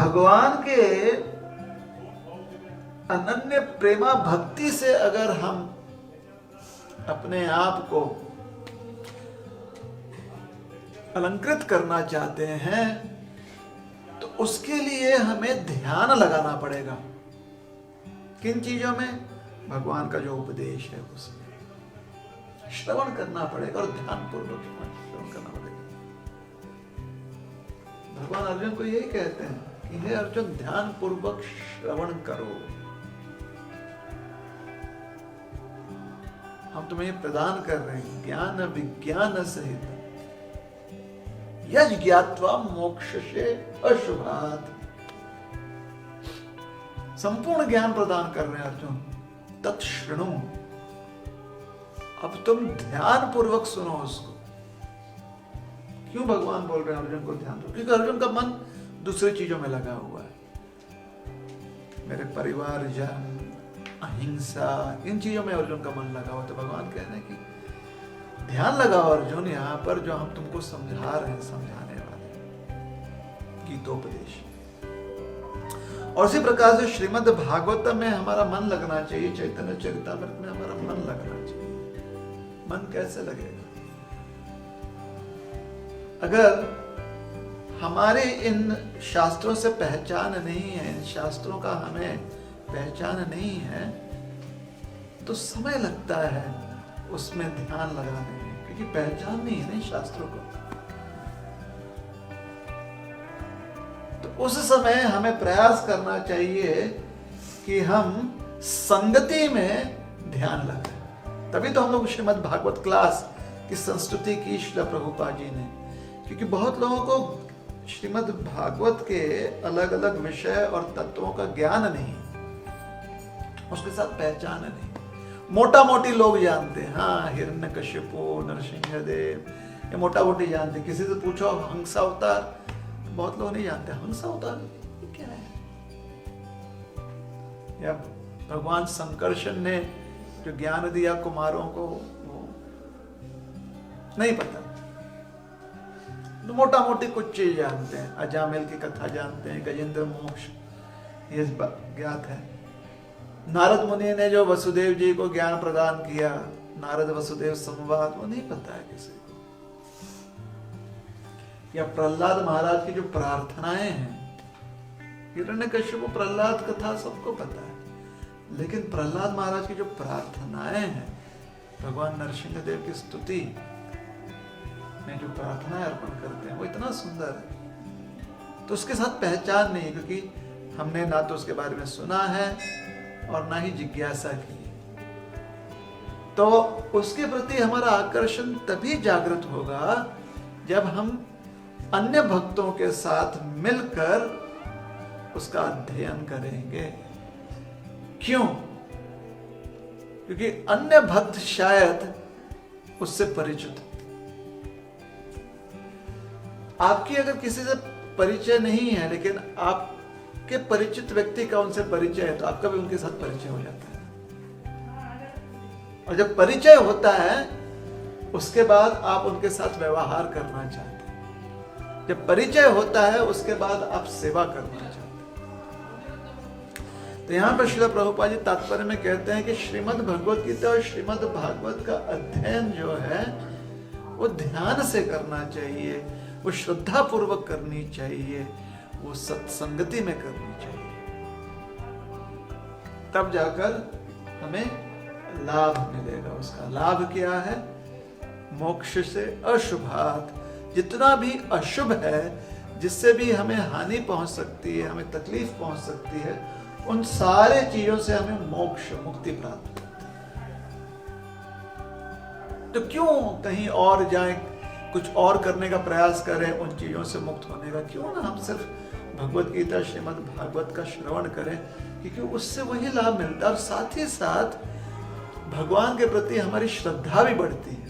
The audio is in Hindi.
भगवान के अनन्य प्रेमा भक्ति से अगर हम अपने आप को अलंकृत करना चाहते हैं तो उसके लिए हमें ध्यान लगाना पड़ेगा। किन चीजों में? भगवान का जो उपदेश है उसमें श्रवण करना पड़ेगा और ध्यान पूर्वक श्रवण करना पड़ेगा। भगवान अर्जुन को यही कहते हैं कि हे अर्जुन, ध्यान पूर्वक श्रवण करो। हम तुम्हें प्रदान कर रहे हैं ज्ञान विज्ञान सहित यज्ञ ज्ञात्वा मोक्ष से अशुभात्। संपूर्ण ज्ञान प्रदान कर रहे हैं अर्जुन, तत्शृणु। अब तुम ध्यान पूर्वक सुनो उसको। क्यों भगवान बोल रहे हैं अर्जुन को ध्यान पूर्वक? क्योंकि अर्जुन का मन दूसरी चीजों में लगा हुआ है। मेरे परिवार जन, अहिंसा, इन चीजों में अर्जुन का मन लगा हुआ। तो भगवान कह रहे हैं कि ध्यान लगाओ अर्जुन, यहां पर जो हम तुमको समझा रहे हैं, समझाने वाले गीतोपदेश। और इसी प्रकार से श्रीमद् भागवत में हमारा मन लगना चाहिए, चैतन्य चरितामृत में हमारा मन लगना चाहिए। मन कैसे लगेगा? अगर हमारे इन शास्त्रों से पहचान नहीं है, इन शास्त्रों का हमें पहचान नहीं है, तो समय लगता है उसमें ध्यान लगाने में, क्योंकि पहचान नहीं है ना शास्त्रों को। तो उस समय हमें प्रयास करना चाहिए कि हम संगति में ध्यान लगाएं। तभी तो हम लोग श्रीमद् भागवत क्लास की संस्तुति की श्रील प्रभुपाद जी ने, क्योंकि बहुत लोगों को श्रीमद् भागवत के अलग अलग विषय और तत्वों का ज्ञान नहीं, उसके साथ पहचान नहीं। मोटा मोटी लोग जानते हैं, हाँ हिरण्यकश्यपु, नरसिंहदेव, ये मोटा मोटी जानते हैं। किसी से पूछो हंस अवतार, तो बहुत लोग नहीं जानते हंस अवतार क्या है। या भगवान संकर्षण ने जो ज्ञान दिया कुमारों को, वो नहीं पता। तो मोटा मोटी कुछ चीज जानते हैं, अजामिल की कथा जानते हैं, गजेंद्र मोक्ष ये ज्ञात है। नारद मुनि ने जो वसुदेव जी को ज्ञान प्रदान किया, नारद वसुदेव संवाद, वो नहीं पता है किसी को। या प्रहलाद महाराज की जो प्रार्थनाएं हैं, हिरण्यकश्यप प्रहलाद कथा सबको पता है, लेकिन प्रहलाद महाराज की जो प्रार्थनाएं हैं, भगवान नरसिंहदेव की स्तुति में जो प्रार्थनाएं अर्पण करते हैं, वो इतना सुंदर है। तो उसके साथ पहचान नहीं, क्योंकि हमने ना तो उसके बारे में सुना है और ना ही जिज्ञासा की। तो उसके प्रति हमारा आकर्षण तभी जागृत होगा जब हम अन्य भक्तों के साथ मिलकर उसका अध्ययन करेंगे। क्यों? क्योंकि अन्य भक्त शायद उससे परिचित। आपकी अगर किसी से परिचय नहीं है, लेकिन आपके परिचित व्यक्ति का उनसे परिचय है, तो आपका भी उनके साथ परिचय हो जाता है। और जब परिचय होता है, उसके बाद आप उनके साथ व्यवहार करना चाहते हैं। जब परिचय होता है, उसके बाद आप सेवा करना चाहते हैं। तो यहां पर श्रील प्रभुपाद जी तात्पर्य में कहते हैं कि श्रीमद् भगवत गीता और श्रीमद् भागवत का अध्ययन जो है, वो ध्यान से करना चाहिए, वो श्रद्धा पूर्वक करनी चाहिए, वो सत्संगति में करनी चाहिए। तब जाकर हमें लाभ मिलेगा। उसका लाभ क्या है? मोक्ष से अशुभात। जितना भी अशुभ है, जिससे भी हमें हानि पहुंच सकती है, हमें तकलीफ पहुंच सकती है, उन सारे चीजों से हमें मोक्ष, मुक्ति प्राप्त होती है। तो क्यों कहीं और जाएं, कुछ और करने का प्रयास करें उन चीजों से मुक्त होने का? क्यों ना हम सिर्फ भगवत गीता, श्रीमद् भागवत का श्रवण करें, क्योंकि उससे वही लाभ मिलता है। और साथ ही साथ भगवान के प्रति हमारी श्रद्धा भी बढ़ती है।